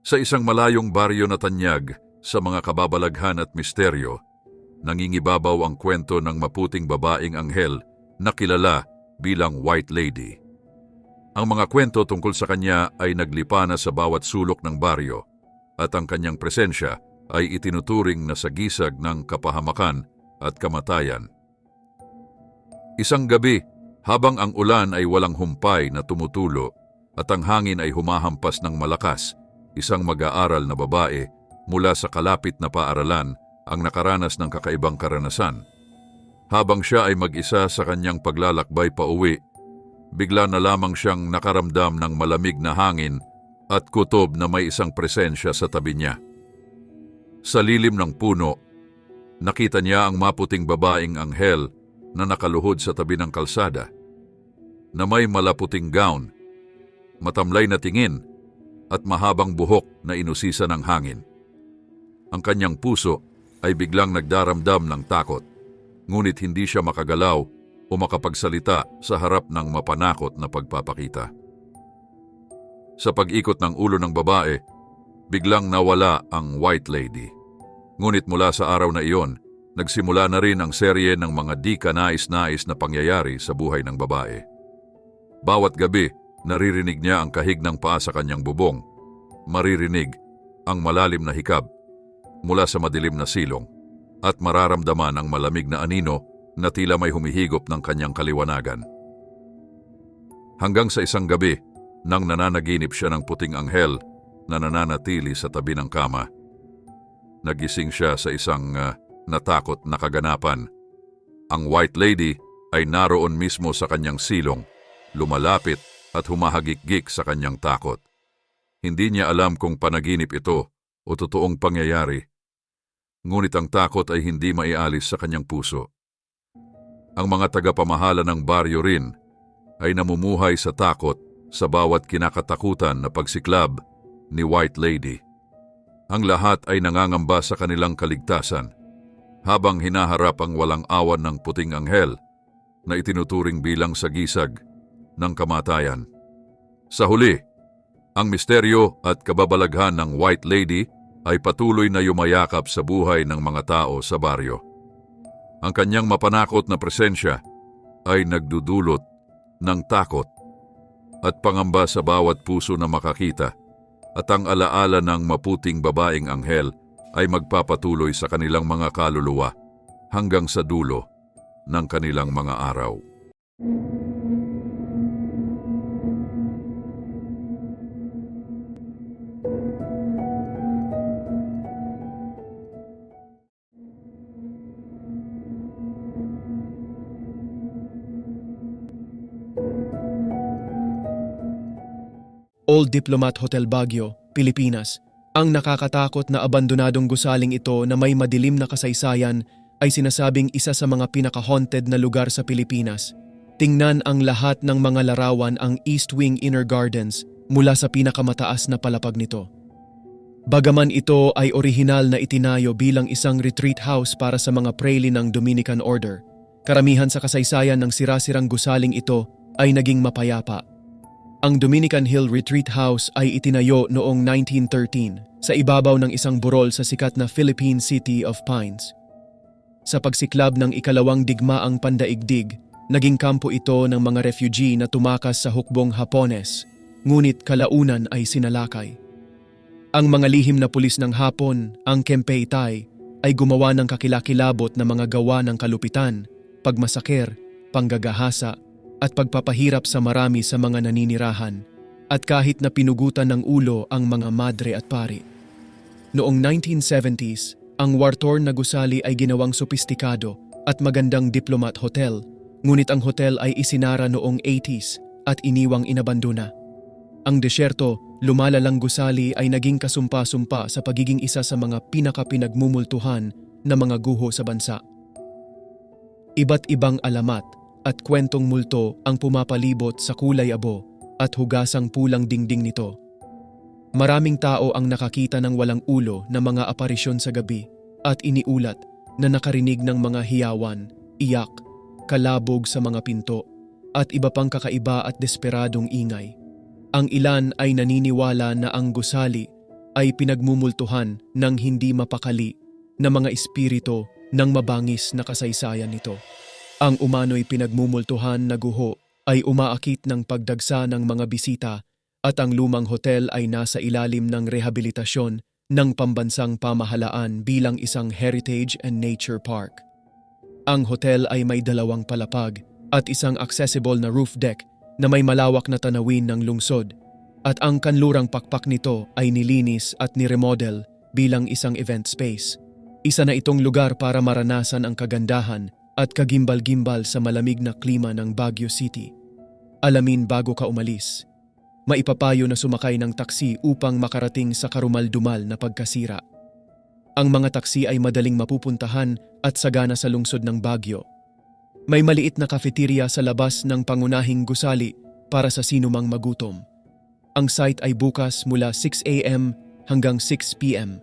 Sa isang malayong baryo na tanyag sa mga kababalaghan at misteryo, nangingibabaw ang kwento ng maputing babaeng anghel na kilala bilang White Lady. Ang mga kwento tungkol sa kanya ay naglipa na sa bawat sulok ng baryo at ang kanyang presensya ay itinuturing na sagisag ng kapahamakan at kamatayan. Isang gabi, habang ang ulan ay walang humpay na tumutulo at ang hangin ay humahampas ng malakas, isang mag-aaral na babae mula sa kalapit na paaralan ang nakaranas ng kakaibang karanasan. Habang siya ay mag-isa sa kanyang paglalakbay pauwi, bigla na lamang siyang nakaramdam ng malamig na hangin at kutob na may isang presensya sa tabi niya. Sa lilim ng puno, nakita niya ang maputing babaeng anghel na nakaluhod sa tabi ng kalsada, na may malaputing gown, matamlay na tingin at mahabang buhok na inusisa ng hangin. Ang kanyang puso ay biglang nagdaramdam ng takot, ngunit hindi siya makagalaw o makapagsalita sa harap ng mapanakot na pagpapakita. Sa pag-ikot ng ulo ng babae, biglang nawala ang White Lady. Ngunit mula sa araw na iyon, nagsimula na rin ang serye ng mga di kanais-nais na pangyayari sa buhay ng babae. Bawat gabi, naririnig niya ang kahig ng paa sa kanyang bubong. Maririnig ang malalim na hikab mula sa madilim na silong at mararamdaman ang malamig na anino na tila may humihigop ng kanyang kaliwanagan. Hanggang sa isang gabi, nang nananaginip siya ng puting anghel na nananatili sa tabi ng kama. Nagising siya sa isang natakot na kaganapan. Ang White Lady ay naroon mismo sa kanyang silong, lumalapit at humahagikgik sa kanyang takot. Hindi niya alam kung panaginip ito o totoong pangyayari. Ngunit ang takot ay hindi maialis sa kanyang puso. Ang mga tagapamahala ng baryo rin ay namumuhay sa takot sa bawat kinakatakutan na pagsiklab ni White Lady. Ang lahat ay nangangamba sa kanilang kaligtasan habang hinaharap ang walang awan ng puting anghel na itinuturing bilang sagisag ng kamatayan. Sa huli, ang misteryo at kababalaghan ng White Lady ay patuloy na yumayakap sa buhay ng mga tao sa baryo. Ang kanyang mapanakot na presensya ay nagdudulot ng takot at pangamba sa bawat puso na makakita, at ang alaala ng maputing babaeng anghel ay magpapatuloy sa kanilang mga kaluluwa hanggang sa dulo ng kanilang mga araw. Old Diplomat Hotel Baguio, Pilipinas. Ang nakakatakot na abandonadong gusaling ito na may madilim na kasaysayan ay sinasabing isa sa mga pinaka-haunted na lugar sa Pilipinas. Tingnan ang lahat ng mga larawan ang East Wing Inner Gardens mula sa pinakamataas na palapag nito. Bagaman ito ay orihinal na itinayo bilang isang retreat house para sa mga praile ng Dominican Order, karamihan sa kasaysayan ng sirasirang gusaling ito ay naging mapayapa. Ang Dominican Hill Retreat House ay itinayo noong 1913 sa ibabaw ng isang burol sa sikat na Philippine City of Pines. Sa pagsiklab ng ikalawang digmaang pandaigdig, naging kampo ito ng mga refugee na tumakas sa hukbong Hapones, ngunit kalaunan ay sinalakay. Ang mga lihim na pulis ng Hapon, ang Kempei Tai, ay gumawa ng kakilakilabot na mga gawa ng kalupitan, pagmasaker, panggagahasa, at pagpapahirap sa marami sa mga naninirahan, at kahit na pinugutan ng ulo ang mga madre at pari. Noong 1970s, ang war-torn na gusali ay ginawang sopistikado at magandang diplomat hotel, ngunit ang hotel ay isinara noong 80s at iniwang inabandona. Ang desyerto, lumalalang gusali ay naging kasumpa-sumpa sa pagiging isa sa mga pinaka-pinagmumultuhan na mga guho sa bansa. Iba't ibang alamat at kwentong multo ang pumapalibot sa kulay abo at hugasang pulang dingding nito. Maraming tao ang nakakita ng walang ulo na mga aparisyon sa gabi at iniulat na nakarinig ng mga hiyawan, iyak, kalabog sa mga pinto at iba pang kakaiba at desperadong ingay. Ang ilan ay naniniwala na ang gusali ay pinagmumultuhan ng hindi mapakali na mga espiritu ng mabangis na kasaysayan nito. Ang umano'y pinagmumultuhan na guho ay umaakit ng pagdagsa ng mga bisita at ang lumang hotel ay nasa ilalim ng rehabilitasyon ng pambansang pamahalaan bilang isang heritage and nature park. Ang hotel ay may 2 palapag at isang accessible na roof deck na may malawak na tanawin ng lungsod at ang kanlurang pakpak nito ay nilinis at niremodel bilang isang event space. Isa na itong lugar para maranasan ang kagandahan at kagimbal-gimbal sa malamig na klima ng Baguio City. Alamin bago ka umalis. Maipapayo na sumakay ng taksi upang makarating sa karumal-dumal na pagkasira. Ang mga taksi ay madaling mapupuntahan at sagana sa lungsod ng Baguio. May maliit na cafeteria sa labas ng pangunahing gusali para sa sinumang magutom. Ang site ay bukas mula 6 a.m. hanggang 6 p.m.